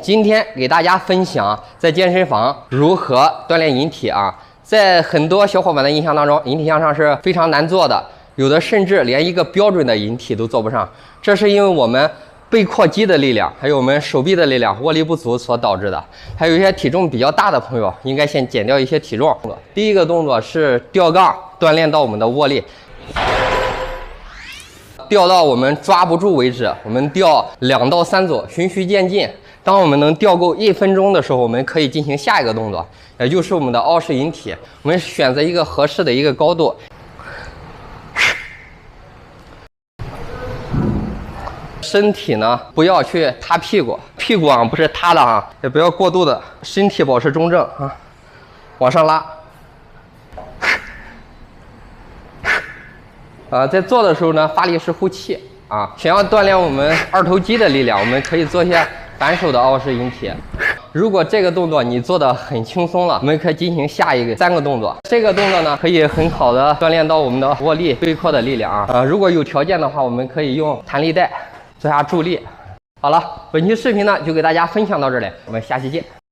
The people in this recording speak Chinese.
今天给大家分享在健身房如何锻炼引体啊。在很多小伙伴的印象当中，引体向上是非常难做的，有的甚至连一个标准的引体都做不上。这是因为我们背阔肌的力量，还有我们手臂的力量握力不足所导致的。还有一些体重比较大的朋友，应该先减掉一些体重。第一个动作是吊杠，锻炼到我们的握力。 吊到我们抓不住为止，我们吊2到3组，循序渐进。当我们能吊够1分钟的时候，我们可以进行下一个动作，也就是我们的凹式引体。我们选择一个合适的一个高度，身体呢不要去塌屁股，屁股啊不是塌的啊，也不要过度的，身体保持中正啊，往上拉。 在做的时候呢，发力是呼气啊。想要锻炼我们二头肌的力量，我们可以做一些反手的凹式引体。如果这个动作你做的很轻松了，我们可以进行下一个3个动作。这个动作呢，可以很好的锻炼到我们的握力、背阔的力量啊。如果有条件的话，我们可以用弹力带做下助力。好了，本期视频呢就给大家分享到这里，我们下期见。